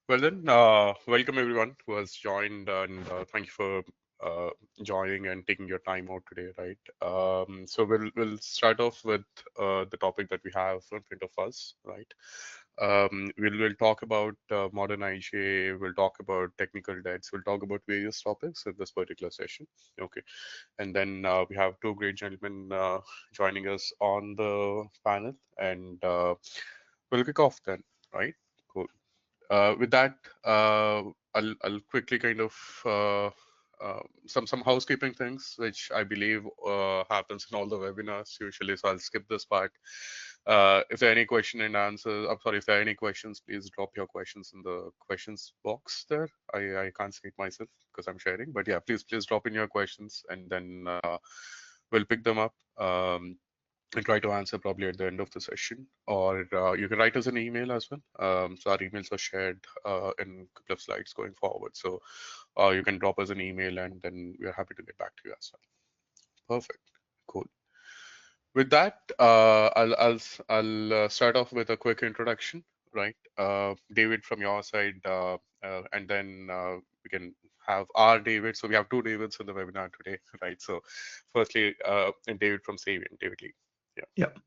Well then, welcome everyone who has joined, and thank you for uh, joining and taking your time out today, right? So we'll start off with the topic that we have in front of us, right? We'll talk about modern IGA, we'll talk about technical debts, we'll talk about various topics in this particular session. Okay, and then we have two great gentlemen joining us on the panel, and we'll kick off then, right? Cool. With that, I'll quickly kind of some housekeeping things, which I believe happens in all the webinars usually. So I'll skip this part. If there are any question and answers, I'm sorry, if there are any questions, please drop your questions in the questions box there. I can't see it myself because I'm sharing, but yeah, please drop in your questions and then we'll pick them up. And try to answer probably at the end of the session, or you can write us an email as well. So our emails are shared in a couple of slides going forward. So you can drop us an email, and then we're happy to get back to you as well. Perfect. Cool. With that, I'll start off with a quick introduction, right? David, from your side, and then we can have our David. So we have two Davids in the webinar today, right? So firstly, David from Saviynt, David Lee. Yeah. Yep.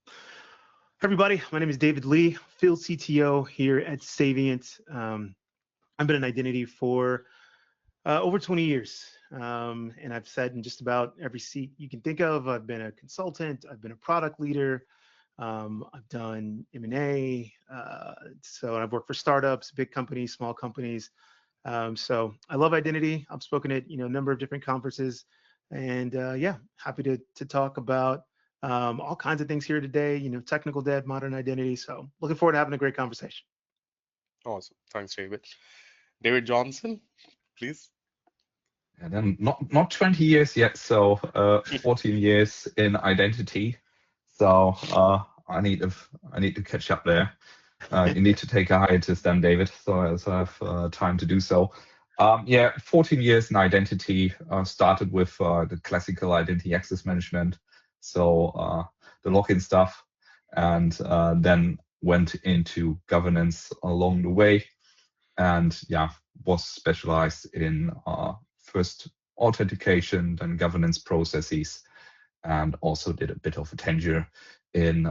Everybody, my name is David Lee, field CTO here at Saviynt. I've been in identity for over 20 years, and I've sat in just about every seat you can think of. I've been a consultant, I've been a product leader, I've done M&A, so I've worked for startups, big companies, small companies. So I love identity. I've spoken at a number of different conferences, and yeah, happy to talk about all kinds of things here today, technical debt, modern identity. So looking forward to having a great conversation. Awesome. Thanks, David. David Johnson, please. And then not 20 years yet, so 14 years in identity. So I need to catch up there. You need to take a hiatus then, David, so I have time to do so. Yeah, 14 years in identity. Started with the classical identity access management, so the login stuff, and then went into governance along the way, and yeah, was specialized in first authentication, then governance processes, and also did a bit of a tenure in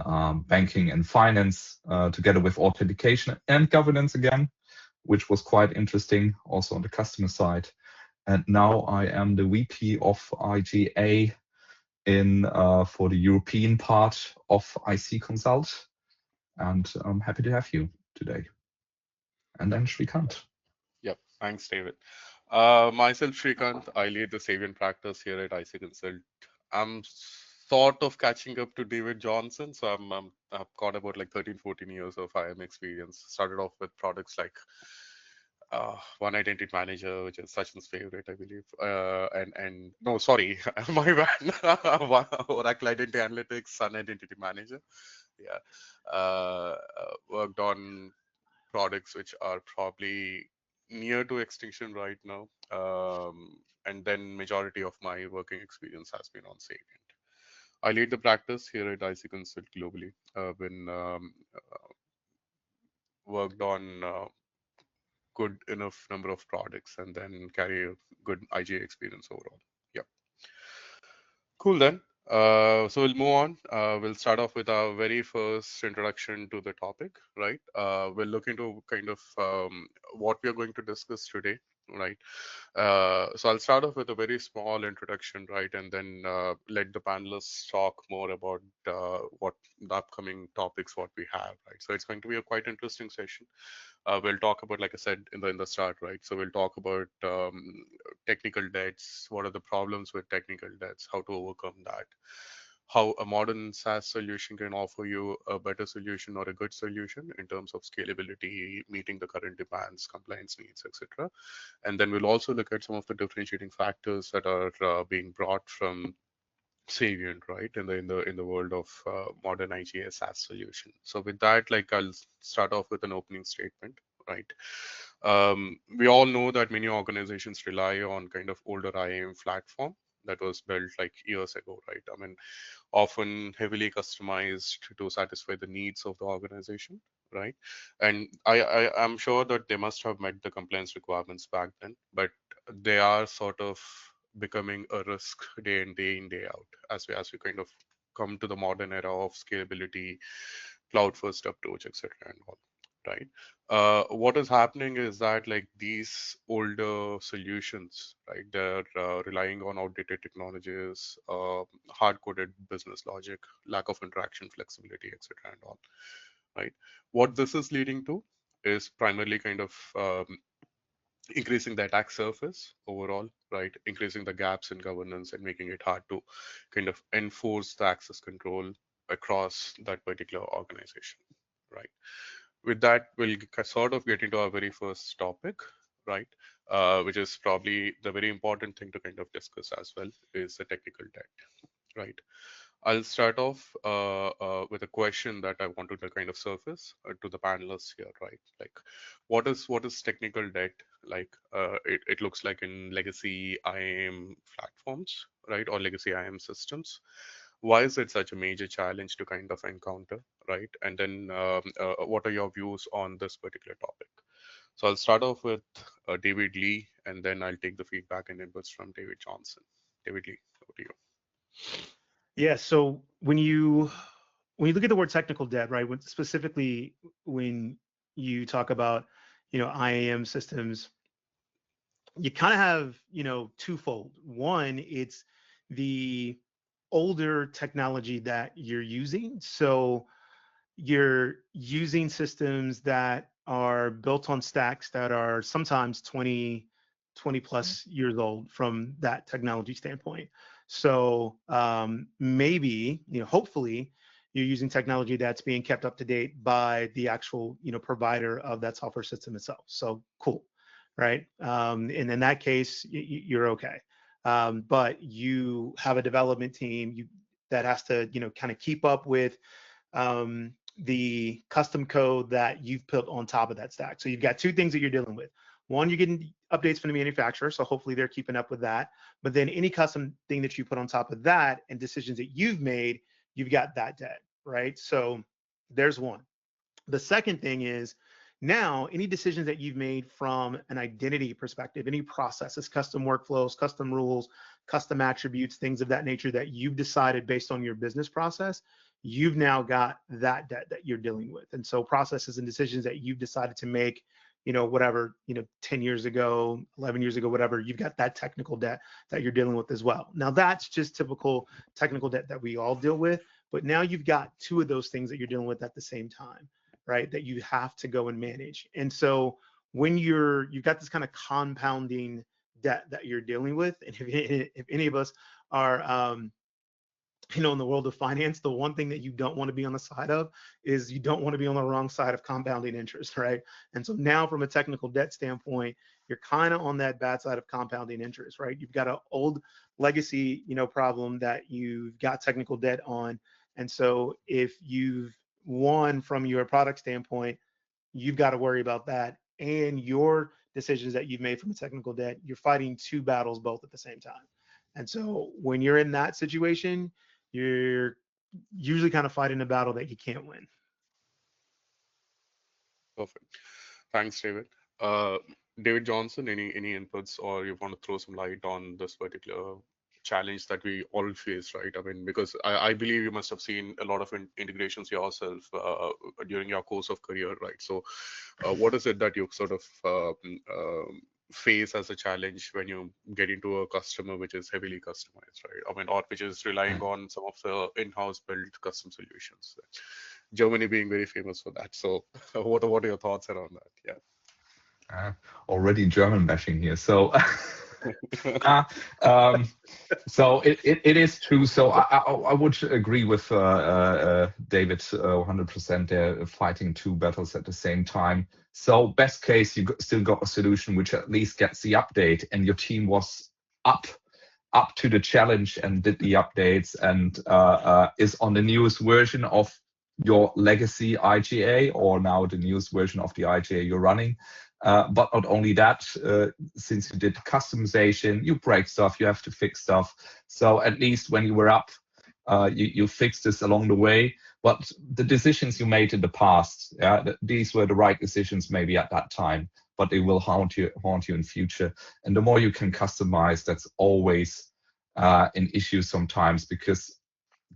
banking and finance together with authentication and governance again, which was quite interesting also on the customer side. And now I am the VP of IGA in for the European part of IC Consult, and I'm happy to have you today. And then Srikanth. Yep. Thanks, David. Myself, Srikanth, I lead the Saviynt practice here at IC Consult. I'm sort of catching up to David Johnson, so I've got about like 13, 14 years of IM experience. Started off with products like One Identity Manager, which is Sachin's favorite, I believe. And no, sorry, my bad. Oracle Identity Analytics, Sun Identity Manager. Yeah. Worked on products which are probably near to extinction right now. And then majority of my working experience has been on Saviynt. I lead the practice here at IC Consult globally. I've been worked on good enough number of products and then carry a good IGA experience overall. Yep. Cool then. So we'll move on. We'll start off with our very first introduction to the topic, right? We'll look into kind of what we are going to discuss today, right? So I'll start off with a very small introduction, right? And then let the panelists talk more about what the upcoming topics, what we have, right? So it's going to be a quite interesting session. We'll talk about, like I said in the start, right? So we'll talk about technical debts, what are the problems with technical debts, how to overcome that, how a modern SaaS solution can offer you a better solution or a good solution in terms of scalability, meeting the current demands, compliance needs, etc. And then we'll also look at some of the differentiating factors that are being brought from Saviynt, right, in the world of modern IGA SaaS solution. So with that, like I'll start off with an opening statement, right? We all know that many organizations rely on kind of older IAM platform, that was built like years ago, right? I mean, often heavily customized to satisfy the needs of the organization, right? And I'm sure that they must have met the compliance requirements back then, but they are sort of becoming a risk day in, day out as we kind of come to the modern era of scalability, cloud first approach, etc. and all, right? What is happening is that like these older solutions, right, they're relying on outdated technologies, hard-coded business logic, lack of interaction flexibility, etc. and all, right? What this is leading to is primarily kind of increasing the attack surface overall, right? Increasing the gaps in governance and making it hard to kind of enforce the access control across that particular organization, right? With that, we'll sort of get into our very first topic, right? Which is probably the very important thing to kind of discuss as well, is the technical debt, right? I'll start off with a question that I wanted to kind of surface to the panelists here, right? Like, what is technical debt like? It looks like in legacy IAM platforms, right, or legacy IAM systems. Why is it such a major challenge to kind of encounter, right? And then, what are your views on this particular topic? So I'll start off with David Lee, and then I'll take the feedback and inputs from David Johnson. David Lee, over to you. Yeah. So when you look at the word technical debt, right, specifically when you talk about IAM systems, you kind of have twofold. One, it's the older technology that you're using. So you're using systems that are built on stacks that are sometimes 20 plus years old from that technology standpoint. So maybe, hopefully you're using technology that's being kept up to date by the actual, provider of that software system itself. So cool, right? And in that case, you're okay. But you have a development team that has to, kind of keep up with the custom code that you've put on top of that stack. So you've got two things that you're dealing with. One, you're getting updates from the manufacturer, so hopefully they're keeping up with that. But then any custom thing that you put on top of that and decisions that you've made, you've got that debt, right? So there's one. The second thing is now any decisions that you've made from an identity perspective, any processes, custom workflows, custom rules, custom attributes, things of that nature that you've decided based on your business process, you've now got that debt that you're dealing with. And so processes and decisions that you've decided to make, whatever, 10 years ago, 11 years ago, whatever, you've got that technical debt that you're dealing with as well. Now that's just typical technical debt that we all deal with, but now you've got two of those things that you're dealing with at the same time, right? That you have to go and manage. And so when you've got this kind of compounding debt that you're dealing with, and if any of us are, in the world of finance, the one thing that you don't want to be on the side of is you don't want to be on the wrong side of compounding interest, right? And so now from a technical debt standpoint, you're kind of on that bad side of compounding interest, right? You've got an old legacy, problem that you've got technical debt on. And so if you've won from your product standpoint, you've got to worry about that. And your decisions that you've made from a technical debt, you're fighting two battles both at the same time. And so when you're in that situation, you're usually kind of fighting a battle that you can't win. Perfect. Thanks, David. David Johnson, any inputs, or you want to throw some light on this particular challenge that we all face, right? I mean, because I believe you must have seen a lot of integrations yourself during your course of career, right? So what is it that you sort of face as a challenge when you get into a customer which is heavily customized, right? I mean, or which is relying on some of the in-house built custom solutions. Germany being very famous for that. So what are your thoughts around that? Yeah. Already German bashing here. So so it is true. So I would agree with David 100%. They're fighting two battles at the same time. So best case, you still got a solution which at least gets the update, and your team was up to the challenge and did the updates, and is on the newest version of your legacy IGA, or now the newest version of the IGA you're running. But not only that, since you did customization, you break stuff, you have to fix stuff. So at least when you were up, you fixed this along the way. But the decisions you made in the past, these were the right decisions maybe at that time, but they will haunt you in future. And the more you can customize, that's always an issue sometimes, because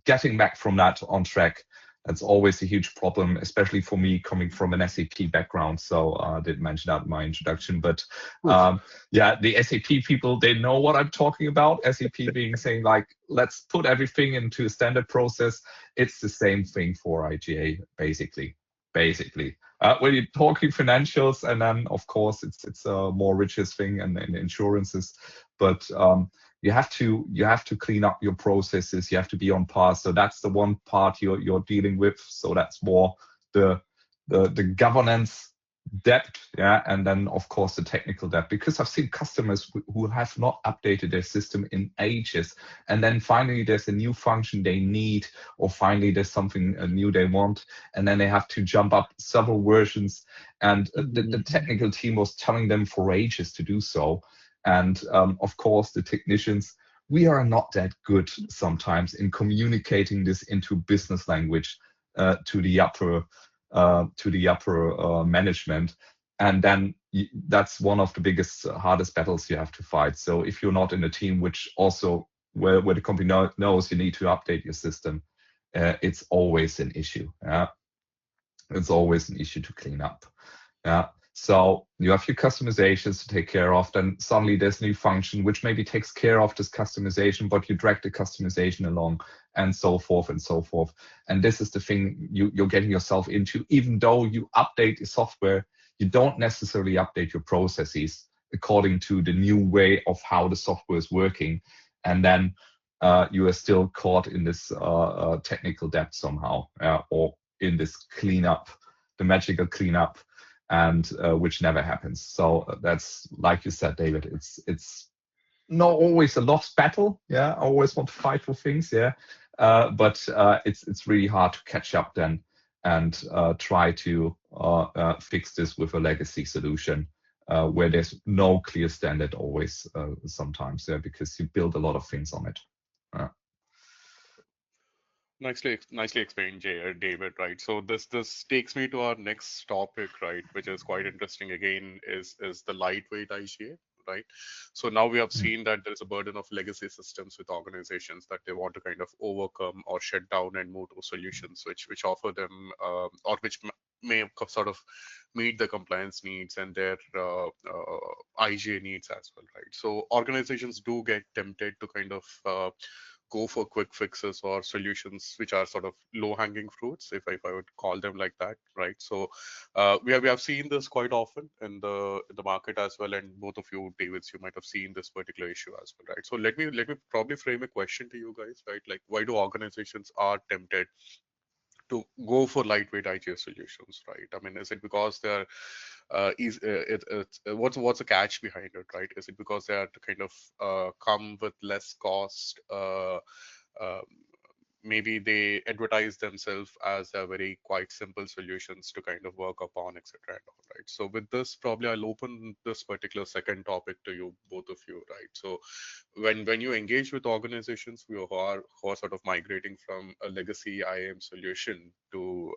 getting back from that on track, that's always a huge problem, especially for me coming from an SAP background. So I didn't mention that in my introduction, but yeah, the SAP people, they know what I'm talking about. SAP being saying like, let's put everything into a standard process. It's the same thing for IGA, basically. When you're talking financials, and then of course it's a more richest thing and insurances, but you have to clean up your processes. You have to be on par. So that's the one part you're dealing with. So that's more the governance depth, and then of course the technical depth. Because I've seen customers who have not updated their system in ages, and then finally there's a new function they need, or finally there's something new they want, and then they have to jump up several versions. And the technical team was telling them for ages to do so. And of course, the technicians, we are not that good sometimes in communicating this into business language to the upper management. And then that's one of the biggest, hardest battles you have to fight. So if you're not in a team which also where the company knows you need to update your system, it's always an issue. It's always an issue to clean up. So you have your customizations to take care of. Then suddenly there's a new function which maybe takes care of this customization, but you drag the customization along, and so forth and so forth. And this is the thing you're getting yourself into. Even though you update the software, you don't necessarily update your processes according to the new way of how the software is working. And then you are still caught in this technical debt somehow, or in this cleanup, the magical cleanup, and which never happens. So that's, like you said, David, it's not always a lost battle. I always want to fight for things. But it's really hard to catch up then and try to fix this with a legacy solution where there's no clear standard always sometimes, because you build a lot of things on it. Nicely explained, David. Right. So this takes me to our next topic, right, which is quite interesting. Again, is the lightweight IGA, right? So now we have seen that there is a burden of legacy systems with organizations that they want to kind of overcome or shut down and move to solutions which offer them or which may sort of meet the compliance needs and their IGA needs as well, right? So organizations do get tempted to kind of go for quick fixes or solutions which are sort of low-hanging fruits, if I would call them like that, right? So we have seen this quite often in the market as well, and both of you, Davids, you might have seen this particular issue as well, right? So let me probably frame a question to you guys, right? Like, why do organizations are tempted to go for lightweight IGA solutions, right? I mean, is it because they're what's the catch behind it, right? Is it because they are to kind of come with less cost? Maybe they advertise themselves as a very quite simple solutions to kind of work upon, etc. Right. So with this, probably I'll open this particular second topic to you, both of you, right? So when you engage with organizations who are sort of migrating from a legacy IAM solution to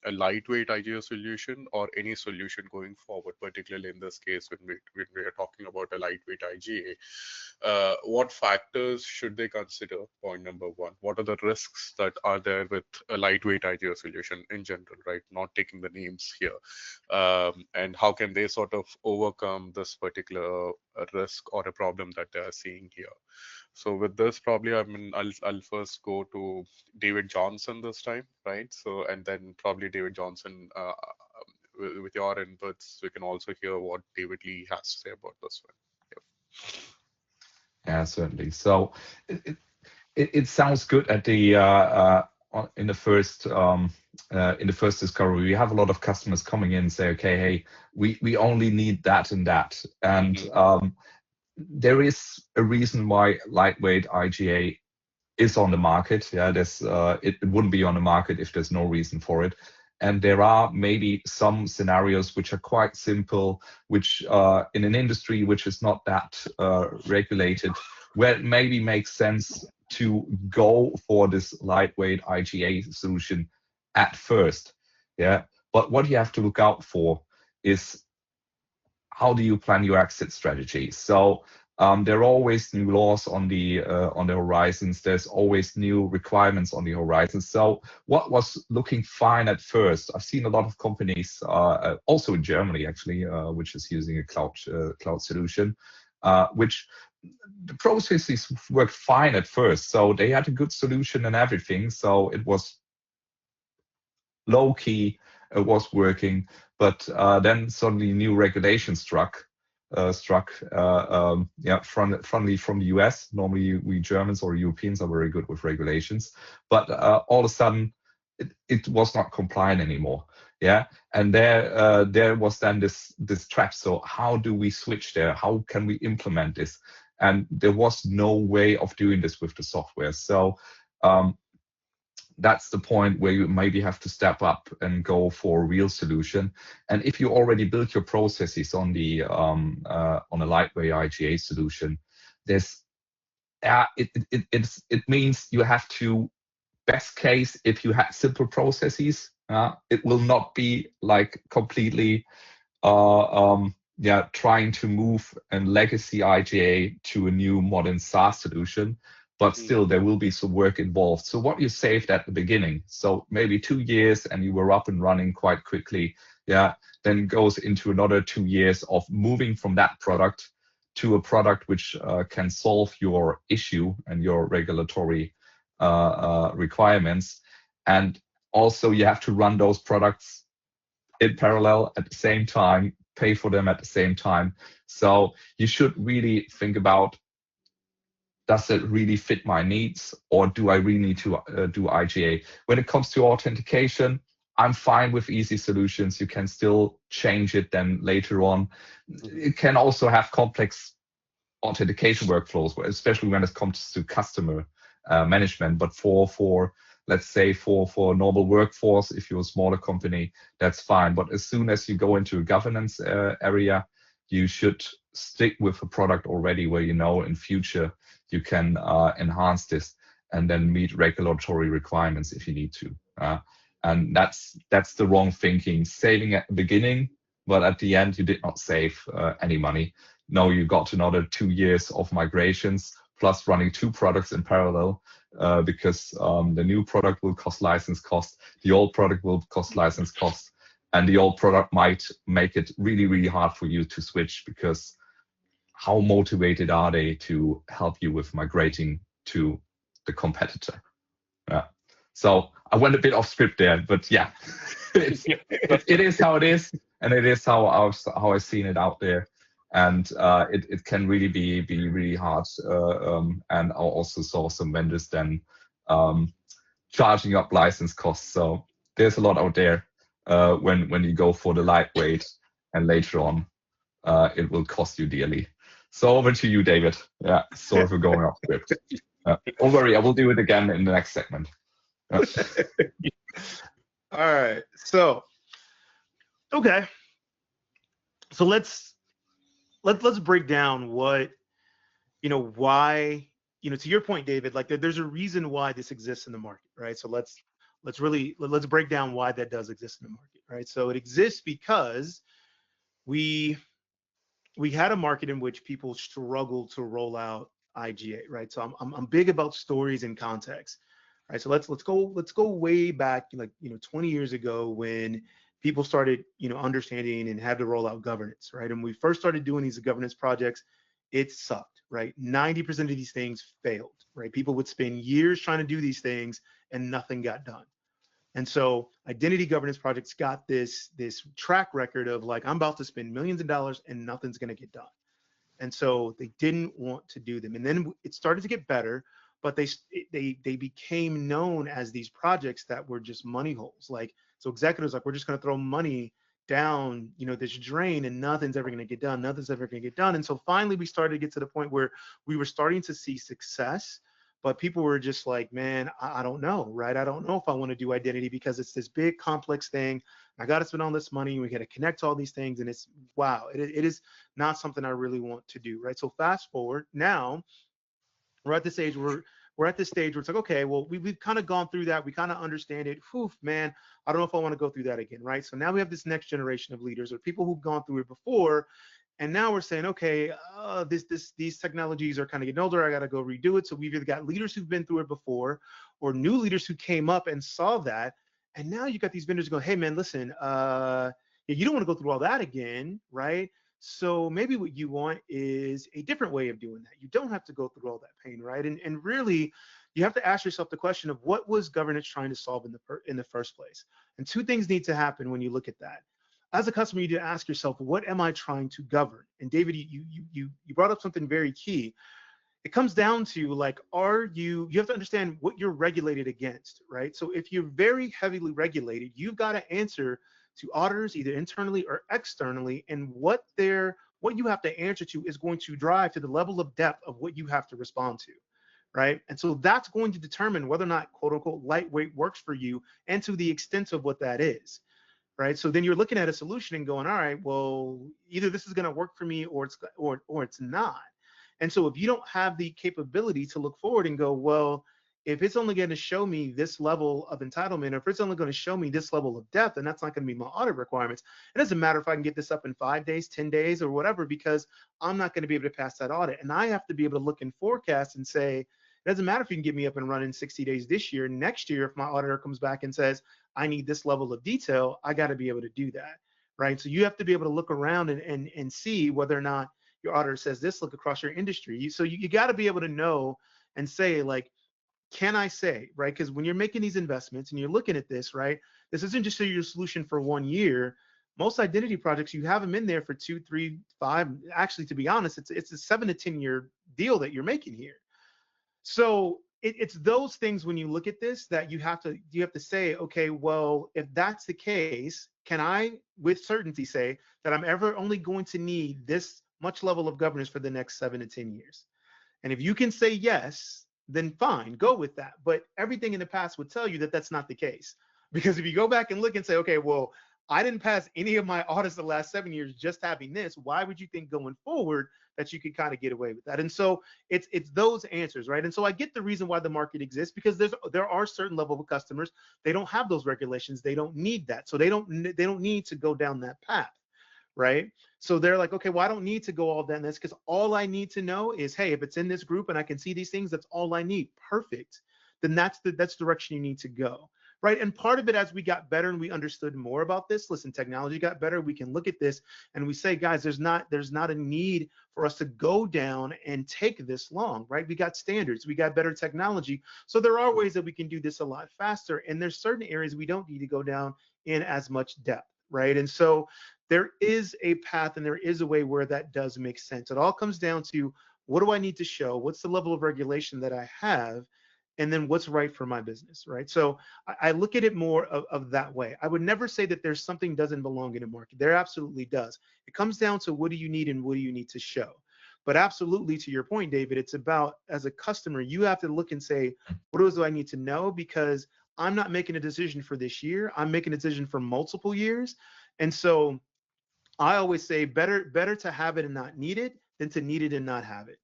a lightweight IGA solution, or any solution going forward, particularly in this case when we are talking about a lightweight IGA, what factors should they consider? Point number one, what are the risks that are there with a lightweight IGA solution in general, right? Not taking the names here. And how can they sort of overcome this particular risk or a problem that they are seeing here? So with this, probably I'll first go to David Johnson this time, right? So, and then probably David Johnson, with your inputs, we can also hear what David Lee has to say about this one. Yep. Yeah, certainly. So it sounds good at the in the first discovery. We have a lot of customers coming in and say, okay, hey, we only need that and that, and there is a reason why lightweight IGA is on the market. There's it wouldn't be on the market if there's no reason for it. And there are maybe some scenarios which are quite simple, which in an industry which is not that regulated, where it maybe makes sense to go for this lightweight IGA solution at first. Yeah. But what you have to look out for is, how do you plan your exit strategy? So there are always new laws on the horizons. There's always new requirements on the horizon. So what was looking fine at first, I've seen a lot of companies, also in Germany actually, which is using a cloud solution, which the processes worked fine at first. So they had a good solution and everything. So it was low key, it was working, but then suddenly new regulation struck friendly from the US. Normally we Germans or Europeans are very good with regulations, but all of a sudden it was not compliant anymore. Yeah, and there was then this trap. So how do we switch there? How can we implement this? And there was no way of doing this with the software. So that's the point where you maybe have to step up and go for a real solution. And if you already built your processes on the on a lightweight IGA solution, there's it means you have to, best case, if you have simple processes, it will not be like completely trying to move a legacy IGA to a new modern SaaS solution, but still there will be some work involved. So what you saved at the beginning, so maybe 2 years and you were up and running quite quickly, then goes into another 2 years of moving from that product to a product which can solve your issue and your regulatory requirements. And also you have to run those products in parallel at the same time, pay for them at the same time. So you should really think about, does it really fit my needs, or do I really need to do IGA? When it comes to authentication, I'm fine with easy solutions. You can still change it then later on. It can also have complex authentication workflows, especially when it comes to customer management. But for let's say for normal workforce, if you're a smaller company, that's fine. But as soon as you go into a governance area, you should stick with a product already where you know in future you can enhance this and then meet regulatory requirements if you need to. And that's the wrong thinking. Saving at the beginning, but at the end you did not save any money. No, you got another 2 years of migrations plus running 2 products in parallel, because the new product will cost license cost, the old product will cost license cost, and the old product might make it really, really hard for you to switch, because how motivated are they to help you with migrating to the competitor? Yeah. So I went a bit off script there, but yeah, it is how it is, and it is how I've seen it out there. And it can really be really hard. And I also saw some vendors then charging up license costs. So there's a lot out there when you go for the lightweight, and later on it will cost you dearly. So over to you, David. Yeah, sorry for going off script. Don't worry, I will do it again in the next segment. All right. So, okay. So let's break down what, why, to your point, David, like there's a reason why this exists in the market, right? So let's break down why that does exist in the market, right? So it exists because we had a market in which people struggle to roll out IGA, right? So I'm big about stories and context, right? So let's go way back, 20 years ago, when people started, understanding and had to roll out governance, right? And we first started doing these governance projects, it sucked, right? 90% of these things failed, right? People would spend years trying to do these things and nothing got done. And so identity governance projects got this track record of like, I'm about to spend millions of dollars and nothing's going to get done. And so they didn't want to do them. And then it started to get better, but they became known as these projects that were just money holes. Like, so executives like, we're just going to throw money down, this drain, and nothing's ever going to get done. Nothing's ever going to get done. And so finally we started to get to the point where we were starting to see success, but people were just like, man, I don't know, right? I don't know if I want to do identity because it's this big complex thing. I got to spend all this money. We got to connect all these things. And it's, wow, it is not something I really want to do, right? So fast forward now, we're at this age where we're at this stage where it's like, okay, well, we've kind of gone through that. We kind of understand it. Whew, man, I don't know if I want to go through that again, right? So now we have this next generation of leaders or people who've gone through it before. And now we're saying, okay, these technologies are kind of getting older. I got to go redo it. So we've either got leaders who've been through it before or new leaders who came up and saw that. And now you got these vendors going, hey, man, listen, you don't want to go through all that again, right? So maybe what you want is a different way of doing that. You don't have to go through all that pain, right? And really, you have to ask yourself the question of what was governance trying to solve in the first place? And two things need to happen when you look at that. As a customer, you need to ask yourself, what am I trying to govern? And David, you brought up something very key. It comes down to like, you have to understand what you're regulated against, right? So if you're very heavily regulated, you've got to answer to auditors, either internally or externally, and what you have to answer to is going to drive to the level of depth of what you have to respond to, right? And so that's going to determine whether or not, quote unquote, lightweight works for you and to the extent of what that is, right? So then you're looking at a solution and going, all right, well, either this is going to work for me or it's not. And so if you don't have the capability to look forward and go, well, if it's only going to show me this level of entitlement, or if it's only going to show me this level of depth, then that's not going to be my audit requirements. It doesn't matter if I can get this up in 5 days, 10 days, or whatever, because I'm not going to be able to pass that audit. And I have to be able to look and forecast and say, it doesn't matter if you can get me up and running 60 days this year. Next year, if my auditor comes back and says, I need this level of detail, I got to be able to do that, right? So you have to be able to look around and see whether or not your auditor says this, look across your industry. So you got to be able to know and say, like, can I say, right? Because when you're making these investments and you're looking at this, right, this isn't just your solution for 1 year. Most identity projects, you have them in there for 2, 3, 5. Actually, to be honest, it's a 7 to 10 year deal that you're making here. So it's those things when you look at this that you have to say, okay, well, if that's the case, can I with certainty say that I'm ever only going to need this much level of governance for the next 7 to 10 years? And if you can say yes, then fine, go with that. But everything in the past would tell you that that's not the case. Because if you go back and look and say, okay, well, I didn't pass any of my audits the last 7 years just having this, why would you think going forward that you could kind of get away with that? And so it's those answers, right? And so I get the reason why the market exists, because there are certain level of customers, they don't have those regulations, they don't need that. So they don't need to go down that path, right? So they're like, okay, well, I don't need to go all down this because all I need to know is, hey, if it's in this group and I can see these things, that's all I need. Perfect. Then that's the direction you need to go, right? And part of it, as we got better and we understood more about this, listen, technology got better. We can look at this and we say, guys, there's not a need for us to go down and take this long, right? We got standards, we got better technology. So there are ways that we can do this a lot faster. And there's certain areas we don't need to go down in as much depth, right? And so there is a path and there is a way where that does make sense. It all comes down to, what do I need to show? What's the level of regulation that I have? And then what's right for my business, right? So I look at it more of that way. I would never say that there's something doesn't belong in a market. There absolutely does. It comes down to, what do you need and what do you need to show? But absolutely, to your point, David, it's about, as a customer, you have to look and say, what do I need to know? Because I'm not making a decision for this year. I'm making a decision for multiple years. And so I always say, better to have it and not need it than to need it and not have it,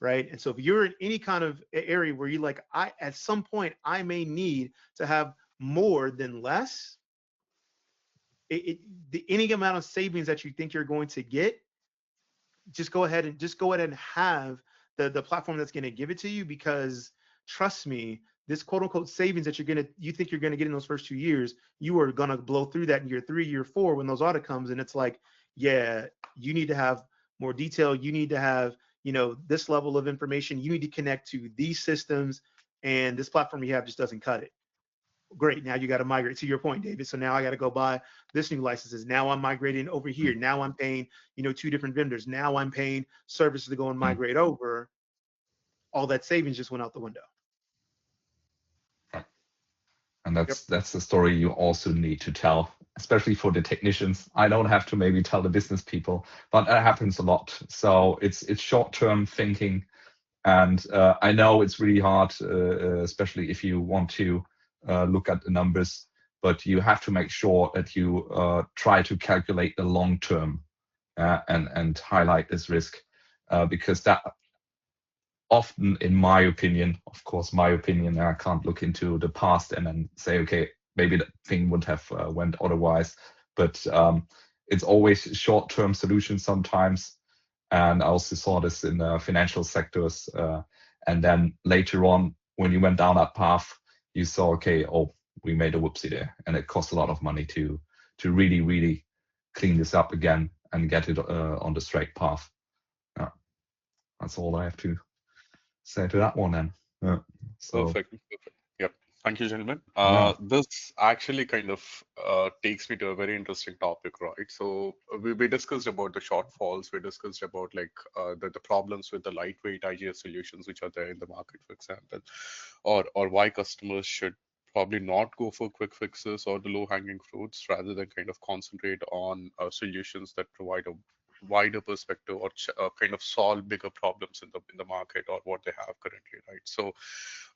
right? And so if you're in any kind of area where you like, at some point I may need to have more than less, any amount of savings that you think you're going to get, just go ahead and have the platform that's going to give it to you, because trust me, this quote unquote savings that you think you're going to get in those first 2 years, you are going to blow through that in year 3, year 4 when those audit comes. And it's like, yeah, you need to have more detail. You need to have, this level of information. You need to connect to these systems, and this platform you have just doesn't cut it. Great. Now you got to migrate, to your point, David. So now I got to go buy this new licenses. Now I'm migrating over here. Now I'm paying, 2 different vendors. Now I'm paying services to go and migrate over. All that savings just went out the window. And that's the story you also need to tell, especially for the technicians. I don't have to maybe tell the business people, but that happens a lot. So it's short-term thinking, And I know it's really hard, especially if you want to look at the numbers, but you have to make sure that you try to calculate the long term and highlight this risk, because that often, in my opinion, of course, my opinion, I can't look into the past and then say, okay, maybe that thing would have went otherwise, but it's always short-term solutions sometimes. And I also saw this in financial sectors. And then later on, when you went down that path, you saw, okay, oh, we made a whoopsie there, and it cost a lot of money to really, really clean this up again and get it on the straight path. That's all I have to say to that one then. So Perfect. Yep. Thank you, gentlemen. yeah. This actually kind of takes me to a very interesting topic, right? So we discussed about the shortfalls. We discussed about like the problems with the lightweight IGA solutions which are there in the market, for example, or why customers should probably not go for quick fixes or the low-hanging fruits rather than kind of concentrate on solutions that provide a wider perspective or kind of solve bigger problems in the market or what they have currently, right? So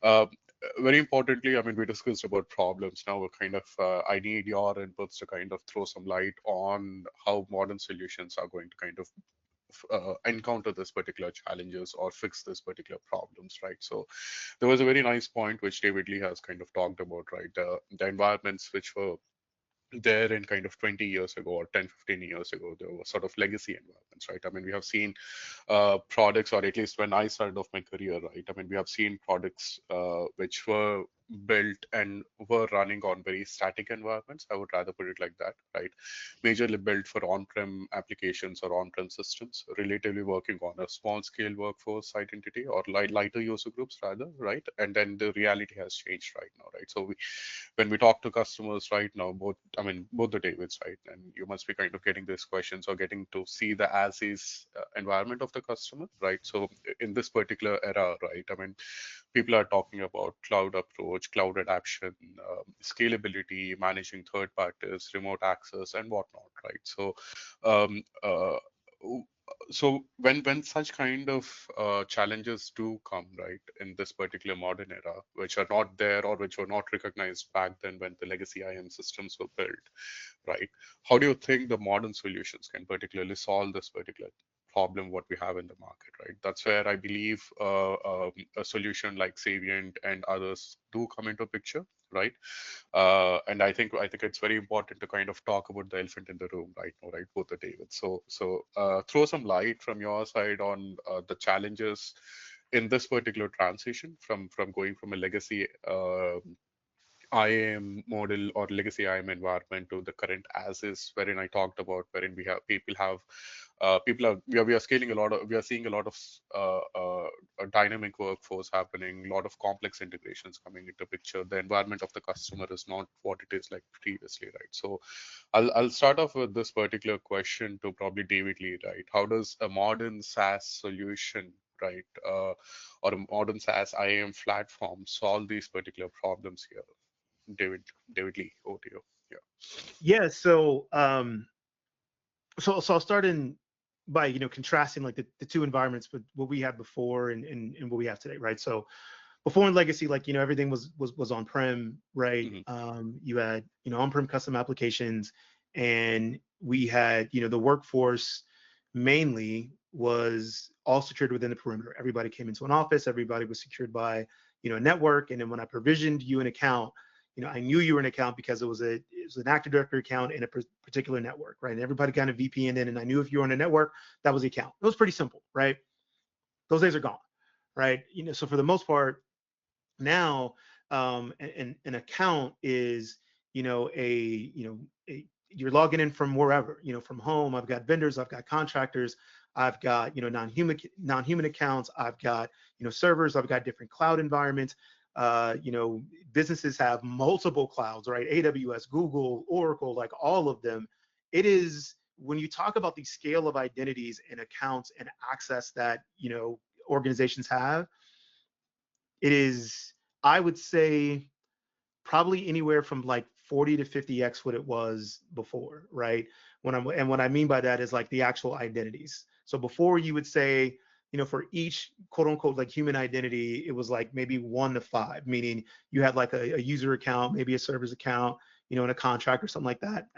uh, very importantly, I mean, we discussed about problems. Now we're kind of I need your inputs to kind of throw some light on how modern solutions are going to kind of encounter this particular challenges or fix this particular problems, right? So there was a very nice point which David Lee has kind of talked about, right? The environments which were there in kind of 20 years ago or 10, 15 years ago, there were sort of legacy environments, right? I mean, we have seen products, or at least when I started off my career, right? I mean, we have seen products which were built and were running on very static environments. I would rather put it like that, right? Majorly built for on-prem applications or on-prem systems, relatively working on a small-scale workforce identity or lighter user groups rather, right? And then the reality has changed right now, right? So when we talk to customers right now, both the Davids, right? And you must be kind of getting these questions or getting to see the as is environment of the customer, right? So in this particular era, right? I mean, people are talking about cloud approach, cloud adaption, scalability, managing third parties, remote access, and whatnot, right? So, um, uh, so when such kind of challenges do come, right, in this particular modern era, which are not there or which were not recognized back then when the legacy IAM systems were built, right? How do you think the modern solutions can particularly solve this particular problem what we have in the market, right? That's where I believe a solution like Saviynt and others do come into picture, right? And I think it's very important to kind of talk about the elephant in the room right now, right? Both the David. So throw some light from your side on the challenges in this particular transition from going from a legacy IAM model or legacy IAM environment to the current as is, wherein I talked about, wherein we are scaling a lot of, we are seeing a lot of a dynamic workforce happening, a lot of complex integrations coming into picture. The environment of the customer is not what it is like previously, right? So I'll start off with this particular question to probably David Lee, right? How does a modern SaaS solution, right, or a modern SaaS IAM platform solve these particular problems here? David, David Lee, over to you. Yeah. Yeah. So I'll start in by contrasting like the two environments, but what we had before and what we have today, right? So before in legacy, like everything was on prem, right? You had on prem custom applications, and we had the workforce mainly was all secured within the perimeter. Everybody came into an office, everybody was secured by a network, and then when I provisioned you an account, I knew you were an account because it was an Active Directory account in a particular network, right? And everybody kind of VPN in, and I knew if you were on a network, that was the account. It was pretty simple, right? Those days are gone, right? So for the most part, now an account is you're logging in from wherever, from home. I've got vendors, I've got contractors, I've got non-human accounts, I've got servers, I've got different cloud environments. Businesses have multiple clouds, right? AWS, Google, Oracle, like all of them. It is, when you talk about the scale of identities and accounts and access that organizations have, it is, I would say, probably anywhere from like 40 to 50x what it was before, right? And what I mean by that is like the actual identities. So before, you would say, for each quote unquote like human identity, it was like maybe 1 to 5, meaning you had like a user account, maybe a server's account, and a contract or something like that.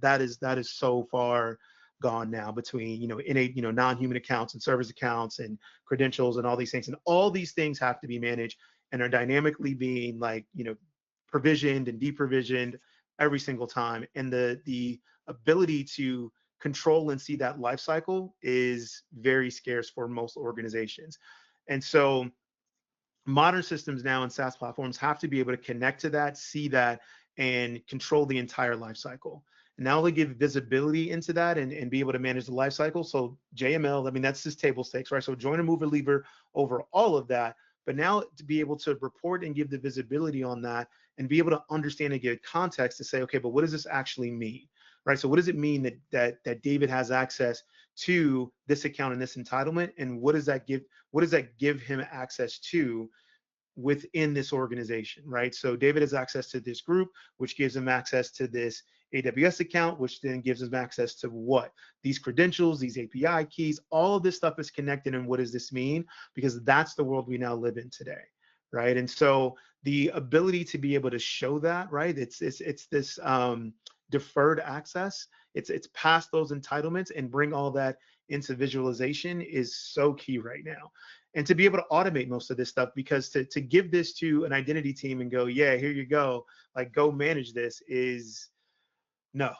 That is so far gone now between, innate, non-human accounts and service accounts and credentials and all these things. And all these things have to be managed and are dynamically being like, provisioned and deprovisioned every single time. And the ability to control and see that life cycle is very scarce for most organizations. And so modern systems now and SaaS platforms have to be able to connect to that, see that, and control the entire life cycle. And not only give visibility into that and be able to manage the life cycle. So JML, I mean, that's just table stakes, right? So joiner, mover, lever over all of that. But now to be able to report and give the visibility on that and be able to understand and give context to say, okay, but what does this actually mean, right? So what does it mean that David has access to this account and this entitlement, and what does that give him access to within this organization, right? So David has access to this group, which gives him access to this AWS account, which then gives him access to what? These credentials, these API keys, all of this stuff is connected. And what does this mean? Because that's the world we now live in today, right? And so the ability to be able to show that, right? It's this deferred access. It's past those entitlements and bring all that into visualization is so key right now. And to be able to automate most of this stuff, because to give this to an identity team and go, yeah, here you go, like go manage this is no,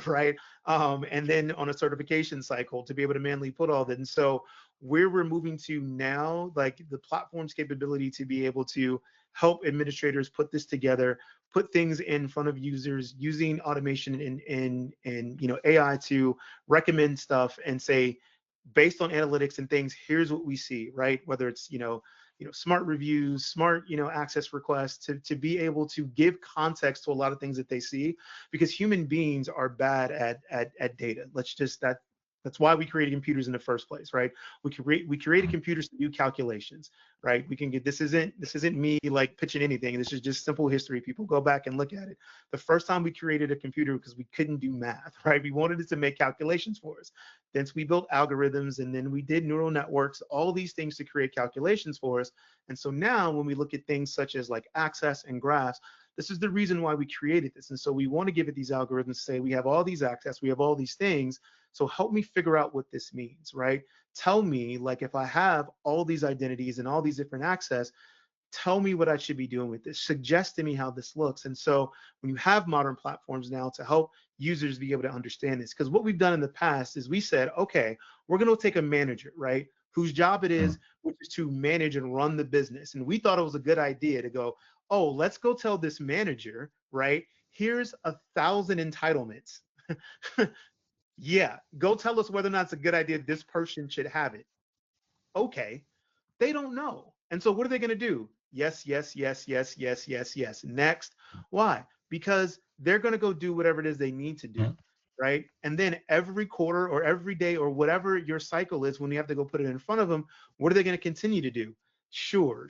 right? And then on a certification cycle to be able to manually put all that. And so where we're moving to now, like the platform's capability to be able to help administrators put this together, put things in front of users using automation and AI to recommend stuff and say, based on analytics and things, here's what we see, right? Whether it's, smart reviews, smart, access requests to be able to give context to a lot of things that they see, because human beings are bad at data. That's why we created computers in the first place, right? We created computers to do calculations, right? This isn't me like pitching anything. This is just simple history. People go back and look at it. The first time we created a computer because we couldn't do math, right? We wanted it to make calculations for us. Then we built algorithms, and then we did neural networks, all these things to create calculations for us. And so now when we look at things such as like access and graphs, this is the reason why we created this. And so we want to give it these algorithms, say we have all these access, we have all these things. So help me figure out what this means, right? Tell me, like, if I have all these identities and all these different access, tell me what I should be doing with this. Suggest to me how this looks. And so when you have modern platforms now to help users be able to understand this, because what we've done in the past is we said, okay, we're going to take a manager, right, whose job it is, which is to manage and run the business. And we thought it was a good idea to go, oh, let's go tell this manager, right, here's 1,000 entitlements. Yeah, go tell us whether or not it's a good idea this person should have it. Okay, they don't know. And so what are they going to do? Yes, yes, yes, yes, yes, yes, yes. Next. Why? Because they're going to go do whatever it is they need to do, right? And then every quarter or every day or whatever your cycle is, when you have to go put it in front of them, what are they going to continue to do? Sure,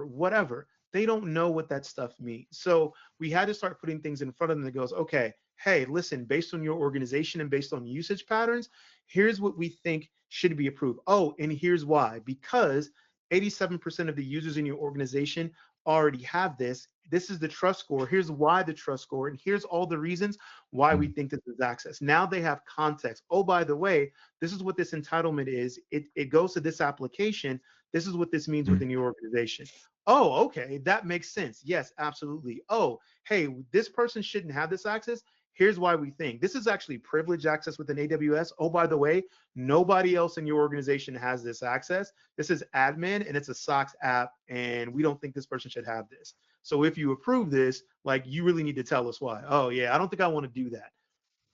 whatever. They don't know what that stuff means. So we had to start putting things in front of them that goes, okay, hey, listen, based on your organization and based on usage patterns, here's what we think should be approved. Oh, and here's why. Because 87% of the users in your organization already have this. This is the trust score. Here's why the trust score. And here's all the reasons why we think this is access. Now they have context. Oh, by the way, this is what this entitlement is. It goes to this application. This is what this means within your organization. Oh, okay, that makes sense. Yes, absolutely. Oh, hey, this person shouldn't have this access. Here's why we think this is actually privileged access within AWS. Oh, by the way, nobody else in your organization has this access. This is admin and it's a SOX app, and we don't think this person should have this. So if you approve this, like, you really need to tell us why. Oh yeah, I don't think I want to do that.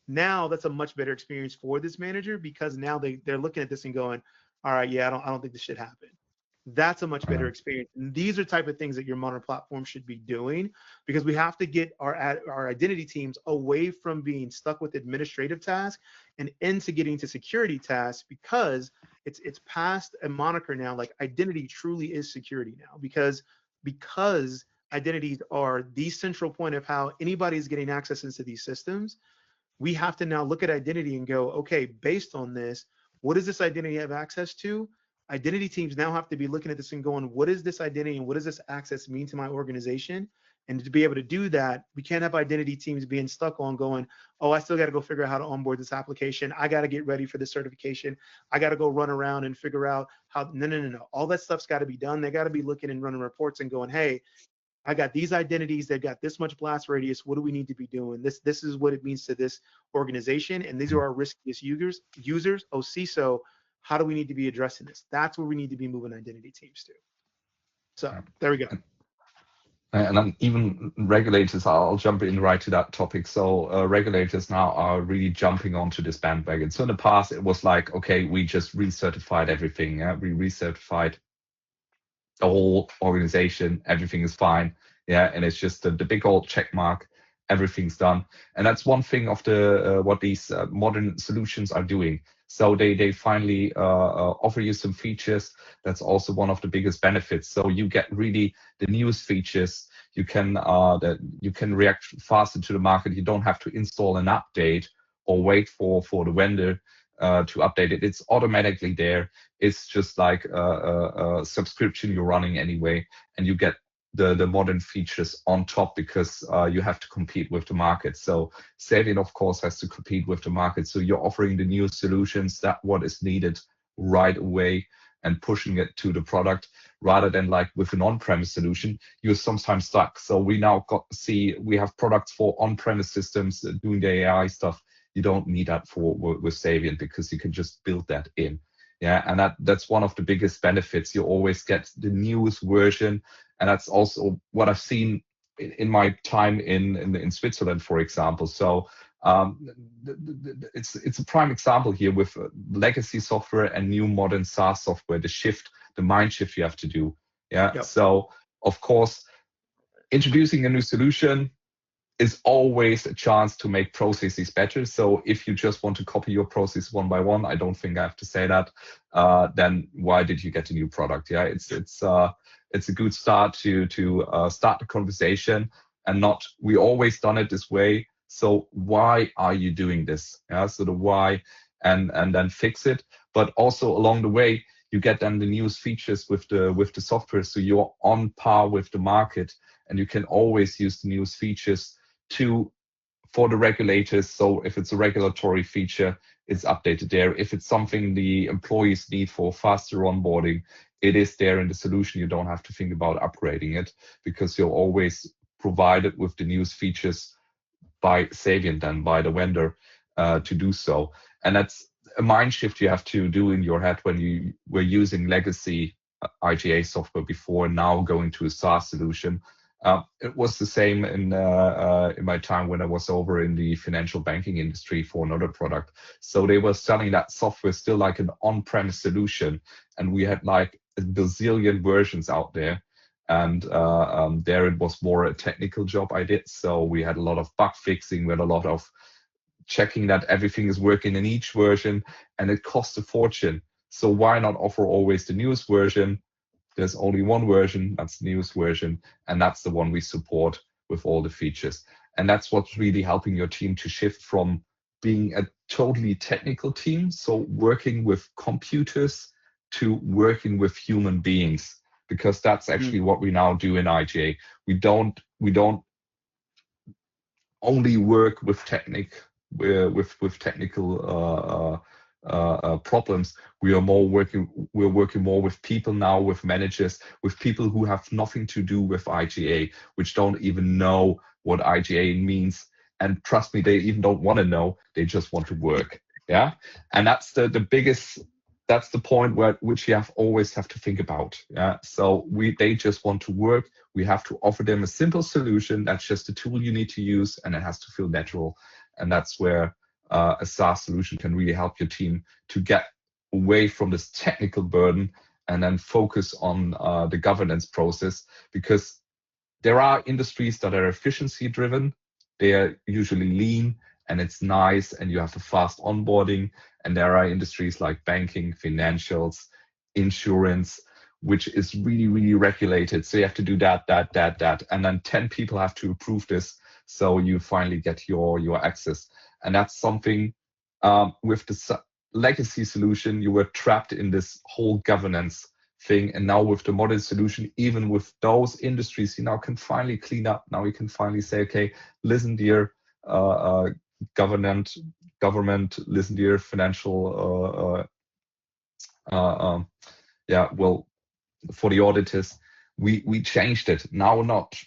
Now that's a much better experience for this manager, because now they're looking at this and going, all right, yeah, I don't think this should happen. That's a much better experience. And these are type of things that your modern platform should be doing, because we have to get our identity teams away from being stuck with administrative tasks and into getting to security tasks, because it's past a moniker now. Like, identity truly is security now, because identities are the central point of how anybody is getting access into these systems. We have to now look at identity and go, okay, based on this, what does this identity have access to? identity teams now have to be looking at this and going, what is this identity and what does this access mean to my organization? And to be able to do that, we can't have identity teams being stuck on going, oh, I still got to go figure out how to onboard this application. I got to get ready for the certification. I got to go run around and figure out how, no. All that stuff's got to be done. They got to be looking and running reports and going, hey, I got these identities. They've got this much blast radius. What do we need to be doing? This is what it means to this organization. And these are our riskiest users. Oh, CISO, how do we need to be addressing this? That's where we need to be moving identity teams to. So there we go. And then even regulators, I'll jump in right to that topic. So regulators now are really jumping onto this bandwagon. So in the past, it was like, okay, we just recertified everything. Yeah? We recertified the whole organization. Everything is fine. Yeah, and it's just the big old check mark. Everything's done. And that's one thing of the what these modern solutions are doing. So they finally offer you some features. That's also one of the biggest benefits. So you get really the newest features. You can react faster to the market. You don't have to install an update or wait for the vendor to update it. It's automatically there. It's just like a subscription you're running anyway, and you get the modern features on top because you have to compete with the market. So Saviynt, of course, has to compete with the market. So you're offering the new solutions, that what is needed right away, and pushing it to the product rather than like with an on-premise solution, you're sometimes stuck. So we now we have products for on-premise systems doing the AI stuff. You don't need that with Saviynt because you can just build that in. Yeah, and that's one of the biggest benefits. You always get the newest version, and that's also what I've seen in my time in Switzerland, for example. So it's a prime example here with legacy software and new modern SaaS software. The mind shift you have to do. Yeah. Yep. So of course, introducing a new solution is always a chance to make processes better. So if you just want to copy your process one by one, I don't think I have to say that. Then why did you get a new product? Yeah, it's a good start to start the conversation and not we always done it this way. So why are you doing this? Yeah, so the why and then fix it. But also along the way, you get then the newest features with the software, so you're on par with the market, and you can always use the newest features for the regulators. So if it's a regulatory feature, it's updated there. If it's something the employees need for faster onboarding, it is there in the solution. You don't have to think about upgrading it because you're always provided with the newest features by Saviynt and by the vendor to do so. And that's a mind shift you have to do in your head when you were using legacy IGA software before, now going to a SaaS solution. It was the same in my time when I was over in the financial banking industry for another product. So they were selling that software still like an on-premise solution, and we had like a bazillion versions out there. And there it was more a technical job I did. So we had a lot of bug fixing, we had a lot of checking that everything is working in each version, and it costs a fortune. So why not offer always the newest version? There's only one version, that's the newest version, and that's the one we support with all the features. And that's what's really helping your team to shift from being a totally technical team, so working with computers, to working with human beings, because that's actually what we now do in IGA. We don't only work with technical problems. We're working more with people now, with managers, with people who have nothing to do with IGA, which don't even know what IGA means. And trust me, they even don't want to know. They just want to work. Yeah, and that's the biggest. That's the point which you always have to think about. Yeah, so they just want to work. We have to offer them a simple solution. That's just a tool you need to use, and it has to feel natural. And that's where a SaaS solution can really help your team to get away from this technical burden and then focus on the governance process, because there are industries that are efficiency driven. They are usually lean and it's nice and you have a fast onboarding. And there are industries like banking, financials, insurance, which is really, really regulated. So you have to do that. And then 10 people have to approve this. So you finally get your access. And that's something with the legacy solution, you were trapped in this whole governance thing. And now with the modern solution, even with those industries, you now can finally clean up. Now you can finally say, okay, listen, dear government, listen, dear financial, well, for the auditors, we changed it. Now not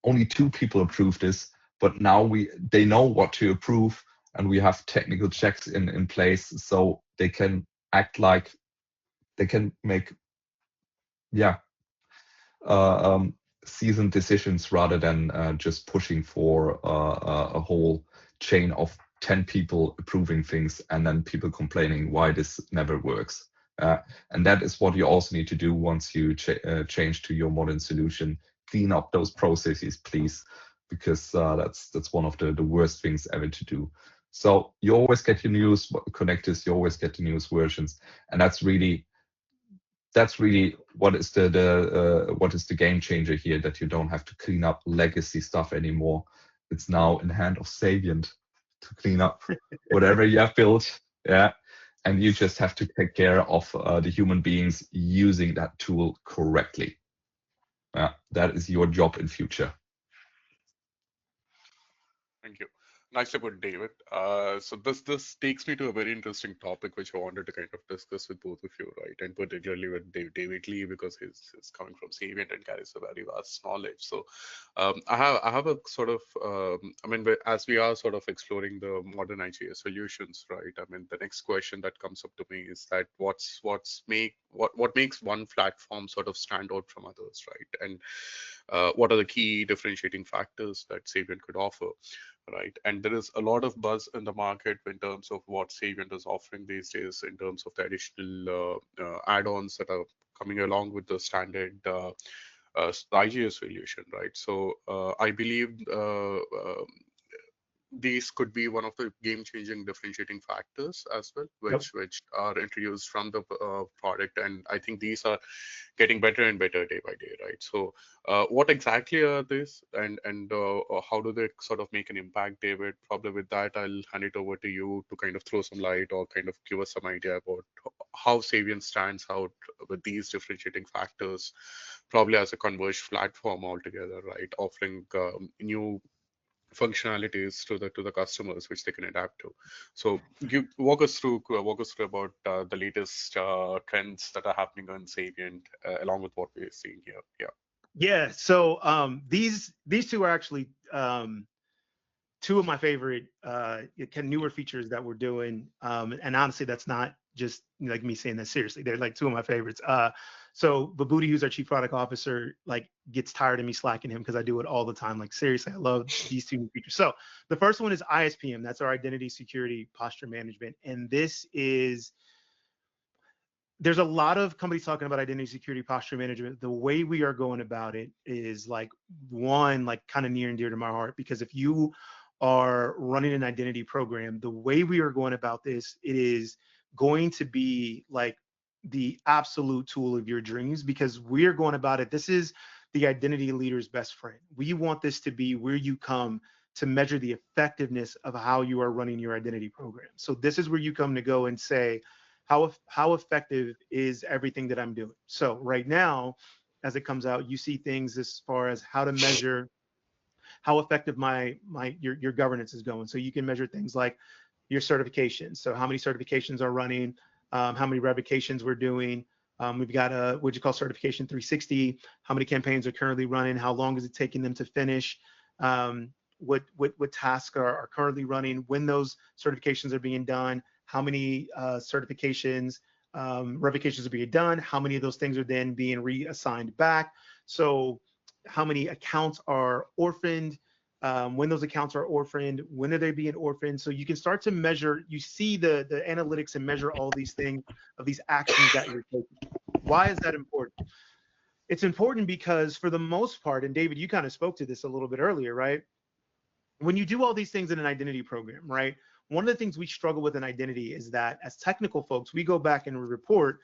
only 2 people approve this, but now they know what to approve, and we have technical checks in place, so they can act like they can make seasoned decisions rather than just pushing for a whole chain of 10 people approving things and then people complaining why this never works. And that is what you also need to do once you change to your modern solution. Clean up those processes, please, because that's one of the worst things ever to do. So you always get your news connectors, you always get the newest versions, and that's really what is the game changer here, that you don't have to clean up legacy stuff anymore. It's now in the hand of Saviynt to clean up whatever you have built. Yeah. And you just have to take care of the human beings using that tool correctly. That is your job in future. Thank you. Nicely put, David. So this takes me to a very interesting topic which I wanted to kind of discuss with both of you, right? And particularly with David Lee, because he's coming from Saviynt and carries a very vast knowledge. So I have a sort of I mean, as we are sort of exploring the modern IGA solutions, right? I mean, the next question that comes up to me is that what makes one platform sort of stand out from others, right? And what are the key differentiating factors that Saviynt could offer? Right, and there is a lot of buzz in the market in terms of what Saviynt is offering these days, in terms of the additional add-ons that are coming along with the standard IGA solution, right? So I believe these could be one of the game-changing differentiating factors as well, which are introduced from the product, and I think these are getting better and better day by day, right? So what exactly are these, and how do they sort of make an impact, David? Probably with that, I'll hand it over to you to kind of throw some light or kind of give us some idea about how Saviynt stands out with these differentiating factors, probably as a converged platform altogether, right? Offering new functionalities to the customers which they can adapt to. So walk us through about the latest trends that are happening on Saviynt, along with what we're seeing here. Yeah. So these two are actually two of my favorite kind of newer features that we're doing. And honestly, that's not just like me saying that seriously. They're like two of my favorites. So Babudi, who's our chief product officer, like gets tired of me slacking him because I do it all the time. Like seriously, I love these two new features. So the first one is ISPM. That's our identity security posture management. And this is, there's a lot of companies talking about identity security posture management. The way we are going about it is like kind of near and dear to my heart, because if you are running an identity program, the way we are going about this, it is going to be like the absolute tool of your dreams, because we're going about it. This is the identity leader's best friend. We want this to be where you come to measure the effectiveness of how you are running your identity program. So this is where you come to go and say, how effective is everything that I'm doing? So right now, as it comes out, you see things as far as how to measure how effective your governance is going. So you can measure things like your certifications. So how many certifications are running, how many revocations we're doing. We've got what you call certification 360. How many campaigns are currently running? How long is it taking them to finish? What tasks are currently running? When those certifications are being done? How many certifications, revocations are being done? How many of those things are then being reassigned back? So how many accounts are orphaned? When those accounts are orphaned, when are they being orphaned? So you can start to measure, you see the analytics and measure all these things of these actions that you're taking. Why is that important? It's important because for the most part, and David, you kind of spoke to this a little bit earlier, right? When you do all these things in an identity program, right? One of the things we struggle with in identity is that as technical folks, we go back and report,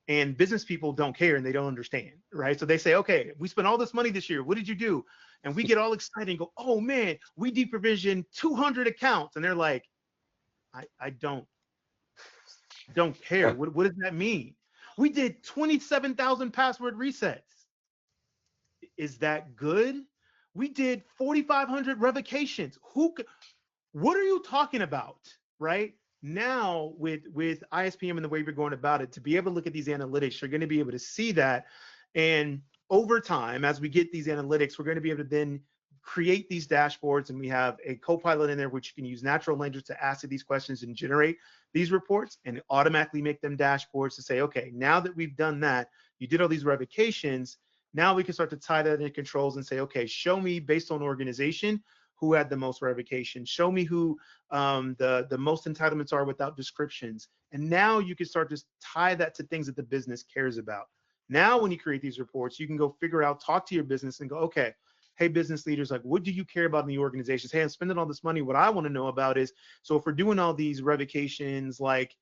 and business people don't care and they don't understand, right? So they say, okay, we spent all this money this year. What did you do? And we get all excited and go, oh man, we deprovisioned 200 accounts. And they're like, I don't. Don't care. Yeah. What does that mean? We did 27,000 password resets. Is that good? We did 4,500 revocations. What are you talking about, right? Now with ISPM and the way we're going about it, to be able to look at these analytics, you're going to be able to see that. And over time, as we get these analytics, we're going to be able to then create these dashboards, and we have a co-pilot in there which you can use natural language to ask these questions and generate these reports and automatically make them dashboards to say, okay, now that we've done that, you did all these revocations, now we can start to tie that into controls and say, okay, show me based on organization who had the most revocations. Show me who the most entitlements are without descriptions. And now you can start to tie that to things that the business cares about. Now, when you create these reports, you can go figure out, talk to your business and go, okay, hey, business leaders, like, what do you care about in the organizations? Hey, I'm spending all this money. What I want to know about is, so if we're doing all these revocations, like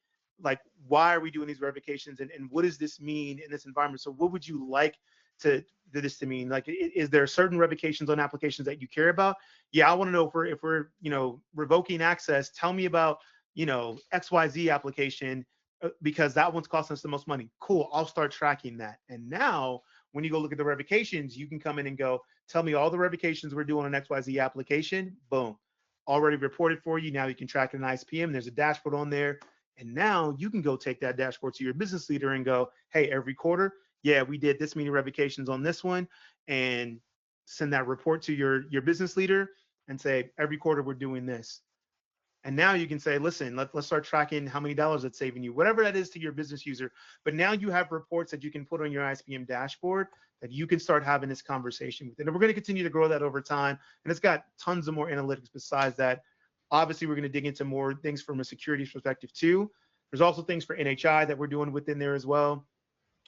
why are we doing these revocations, and what does this mean in this environment? So what would you like to this to mean? Like, is there certain revocations on applications that you care about? Yeah, I want to know if we're revoking access. Tell me about XYZ application because that one's costing us the most money. Cool, I'll start tracking that. And now when you go look at the revocations, you can come in and go, tell me all the revocations we're doing on an XYZ application. Boom, already reported for you. Now you can track it in ISPM. There's a dashboard on there. And now you can go take that dashboard to your business leader and go, hey, every quarter, yeah, we did this many revocations on this one, and send that report to your business leader and say, every quarter we're doing this. And now you can say, listen, let's start tracking how many dollars it's saving you, whatever that is to your business user. But now you have reports that you can put on your ISPM dashboard that you can start having this conversation with. And we're going to continue to grow that over time. And it's got tons of more analytics besides that. Obviously, we're going to dig into more things from a security perspective too. There's also things for NHI that we're doing within there as well.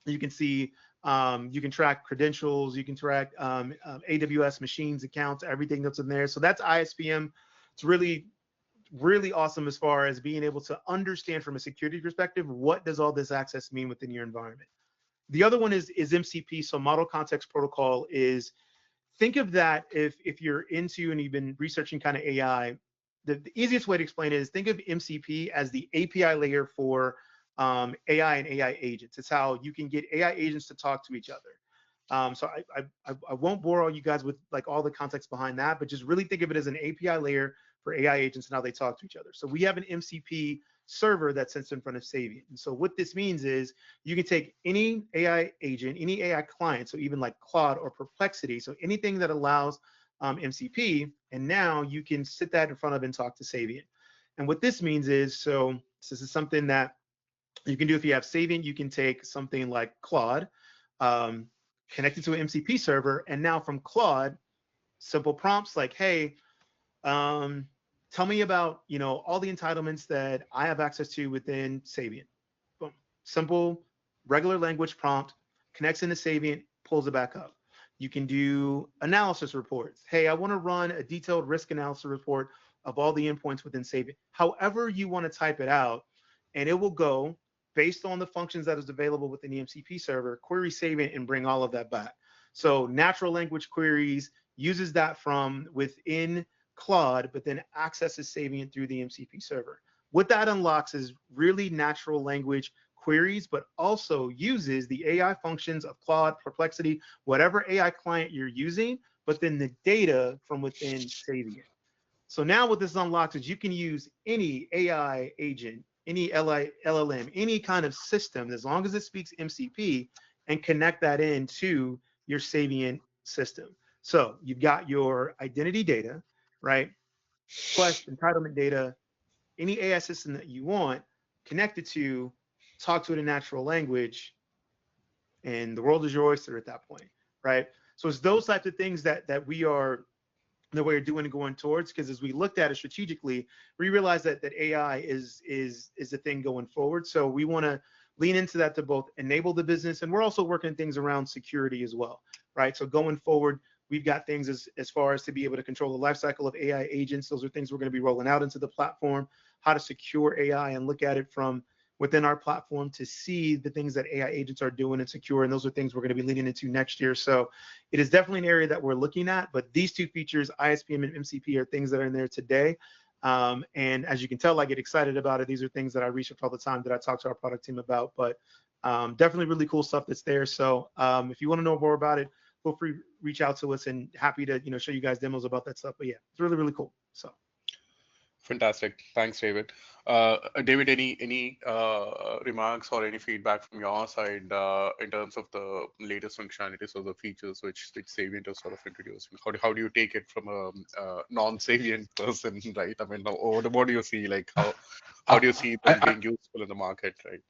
You can see, you can track credentials, you can track AWS machines, accounts, everything that's in there. So that's ISPM. It's really awesome as far as being able to understand from a security perspective, what does all this access mean within your environment? The other one is MCP. So Model Context Protocol is, think of that if you're into and you've been researching kind of AI, the easiest way to explain it is think of MCP as the API layer for AI and AI agents. It's how you can get AI agents to talk to each other. So I won't bore all you guys with like all the context behind that, but just really think of it as an API layer for AI agents and how they talk to each other. So we have an MCP server that sits in front of Saviynt. And so what this means is you can take any AI agent, any AI client, so even like Claude or Perplexity, so anything that allows MCP, and now you can sit that in front of and talk to Saviynt. And what this means is, so this is something that you can do if you have Saviynt. You can take something like Claude, connect it to an MCP server, and now from Claude, simple prompts like, hey, tell me about all the entitlements that I have access to within Saviynt. Boom. Simple, regular language prompt, connects into Saviynt, pulls it back up. You can do analysis reports. Hey, I want to run a detailed risk analysis report of all the endpoints within Saviynt. However you want to type it out, and it will go based on the functions that is available within the MCP server, query Saviynt and bring all of that back. So natural language queries, uses that from within Claude, but then accesses Saviynt through the MCP server. What that unlocks is really natural language queries, but also uses the AI functions of Claude, Perplexity, whatever AI client you're using, but then the data from within Saviynt. So now what this unlocks is you can use any AI agent, any LLM, any kind of system, as long as it speaks MCP, and connect that into your Saviynt system. So you've got your identity data, right? Plus entitlement data, any AI system that you want, connected to, talk to it in natural language, and the world is your oyster at that point, right? So it's those types of things that we are the way we're doing and going towards, because as we looked at it strategically, we realized that AI is the thing going forward. So we want to lean into that to both enable the business, and we're also working things around security as well, right? So going forward, we've got things as far as to be able to control the lifecycle of AI agents. Those are things we're going to be rolling out into the platform, how to secure AI and look at it from within our platform to see the things that AI agents are doing and secure. And those are things we're going to be leaning into next year. So it is definitely an area that we're looking at, but these two features, ISPM and MCP, are things that are in there today. And as you can tell, I get excited about it. These are things that I research all the time, that I talk to our product team about, but definitely really cool stuff that's there. So if you want to know more about it, feel free to reach out to us, and happy to, show you guys demos about that stuff. But yeah, it's really, really cool. So. Fantastic. Thanks, David. David, any remarks or any feedback from your side in terms of the latest functionalities or the features which Saviynt is sort of introducing? How do you take it from a non-Saviynt person, right? I mean, what do you see? Like, how do you see them being useful in the market, right?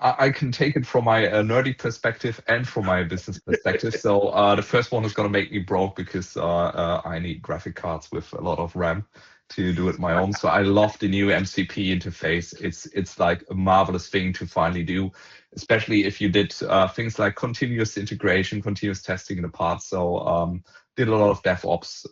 I can take it from my nerdy perspective and from my business perspective. So the first one is going to make me broke because I need graphic cards with a lot of RAM to do it my own. So I love the new MCP interface. It's like a marvelous thing to finally do, especially if you did things like continuous integration, continuous testing in the past. So did a lot of DevOps,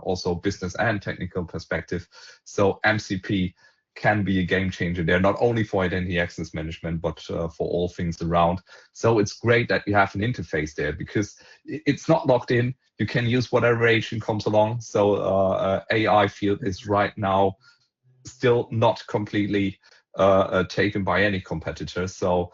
also business and technical perspective. So MCP can be a game changer there, not only for identity access management, but for all things around. So it's great that you have an interface there because it's not locked in. You can use whatever agent comes along. So AI field is right now still not completely taken by any competitor. So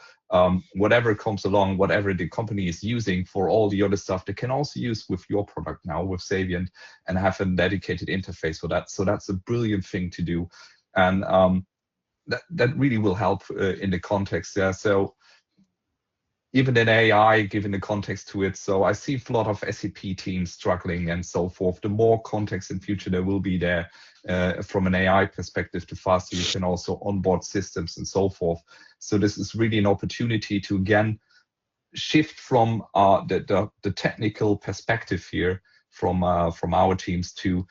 whatever comes along, whatever the company is using for all the other stuff, they can also use with your product now with Saviynt and have a dedicated interface for that. So that's a brilliant thing to do. And that really will help in the context there. So even in AI, given the context to it, so I see a lot of SAP teams struggling and so forth. The more context in future there will be there from an AI perspective, the faster you can also onboard systems and so forth. So this is really an opportunity to again shift from the technical perspective here from our teams to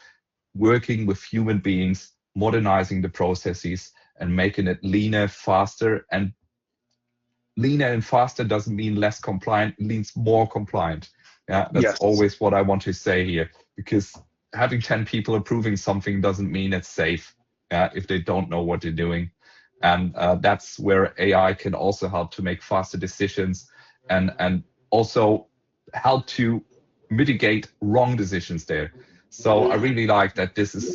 working with human beings, modernizing the processes and making it leaner, faster. And leaner and faster doesn't mean less compliant, it means more compliant. Yeah, that's always what I want to say here, because having 10 people approving something doesn't mean it's safe if they don't know what they're doing. And that's where AI can also help to make faster decisions and also help to mitigate wrong decisions there. So I really like that this is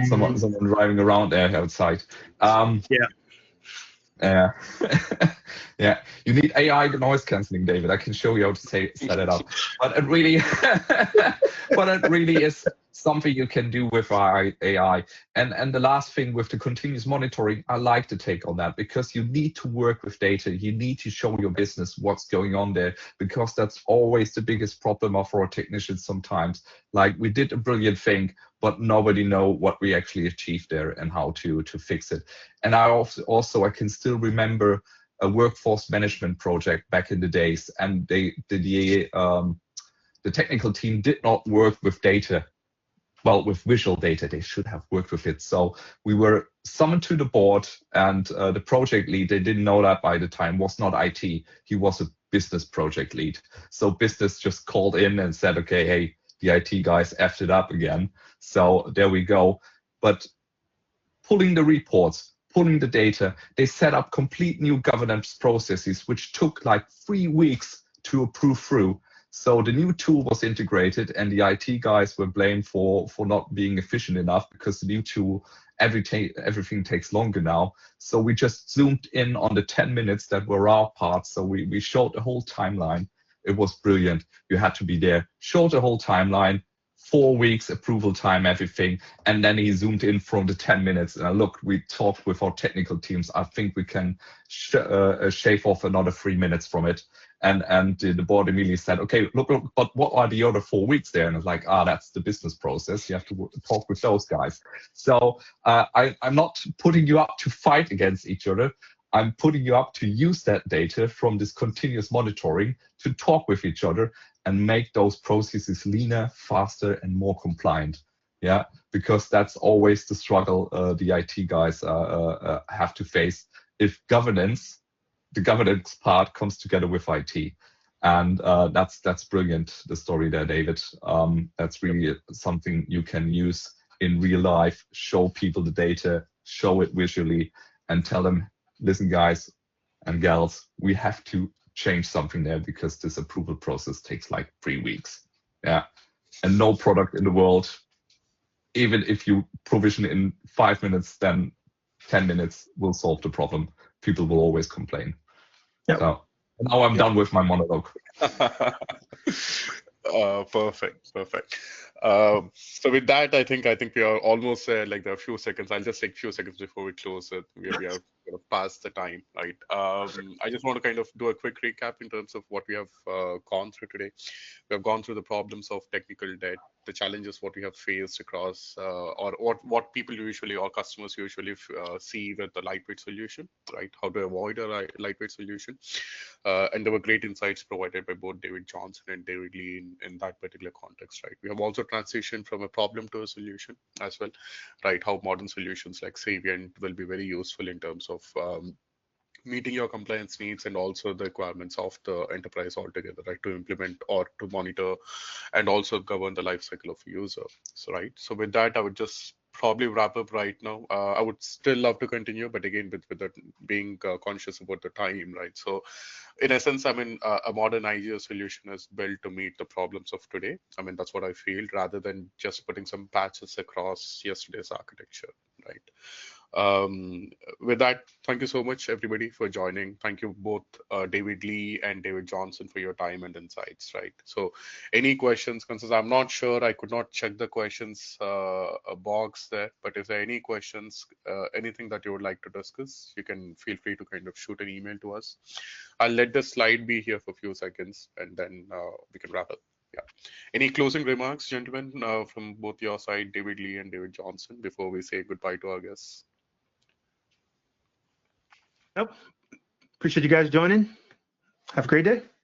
someone driving around there outside. Yeah. Yeah, you need AI noise cancelling, David. I can show you how to set it up. But it really, is something you can do with AI. And the last thing with the continuous monitoring, I like to take on that because you need to work with data. You need to show your business what's going on there because that's always the biggest problem for our technicians sometimes. Like we did a brilliant thing, but nobody know what we actually achieved there and how to fix it. And I also I can still remember a workforce management project back in the days, and the technical team did not work with data. Well, with visual data, they should have worked with it. So we were summoned to the board, and the project lead, they didn't know that by the time, was not IT. He was a business project lead. So business just called in and said, okay, hey, the IT guys effed it up again. So there we go. But pulling the reports, pulling the data, they set up complete new governance processes, which took like 3 weeks to approve through. So the new tool was integrated and the IT guys were blamed for not being efficient enough because the new tool, everything takes longer now. So we just zoomed in on the 10 minutes that were our part. So we showed the whole timeline. It was brilliant. You had to be there, showed the whole timeline, 4 weeks approval time, everything. And then he zoomed in from the 10 minutes. And look, we talked with our technical teams. I think we can shave off another 3 minutes from it. And the board immediately said, okay, look, but what are the other 4 weeks there? And it's like, that's the business process. You have to talk with those guys. So I'm not putting you up to fight against each other. I'm putting you up to use that data from this continuous monitoring to talk with each other and make those processes leaner, faster, and more compliant. Yeah, because that's always the struggle the IT guys have to face if the governance part comes together with IT. And that's brilliant, the story there, David. That's really something you can use in real life, show people the data, show it visually, and tell them, listen, guys and gals, we have to change something there because this approval process takes like 3 weeks. Yeah, and no product in the world, even if you provision in 5 minutes, then 10 minutes will solve the problem. People will always complain. Yep. So now I'm done with my monologue. Perfect. So with that, I think we are almost there. Like there are a few seconds. I'll just take a few seconds before we close it. We are kind of past the time, right? I just want to kind of do a quick recap in terms of what we have gone through today. We have gone through the problems of technical debt, the challenges what we have faced across, or what people usually or customers usually see with the lightweight solution, right? How to avoid a lightweight solution. And there were great insights provided by both David Johnson and David Lee in that particular context, right? We have also transitioned from a problem to a solution as well, right? How modern solutions like Saviynt will be very useful in terms of meeting your compliance needs and also the requirements of the enterprise altogether, right? To implement or to monitor and also govern the life cycle of a user. So, right. So with that, I would just probably wrap up right now. I would still love to continue, but again, with that being conscious about the time, right? So in essence, I mean, a modern IGA solution is built to meet the problems of today. I mean, that's what I feel, rather than just putting some patches across yesterday's architecture, right? With that, thank you so much, everybody, for joining. Thank you both, David Lee and David Johnson, for your time and insights, right? So any questions, concerns? I'm not sure. I could not check the questions box there, but if there are any questions, anything that you would like to discuss, you can feel free to kind of shoot an email to us. I'll let the slide be here for a few seconds, and then we can wrap up. Yeah. Any closing remarks, gentlemen, from both your side, David Lee and David Johnson, before we say goodbye to our guests? Nope. Appreciate you guys joining. Have a great day.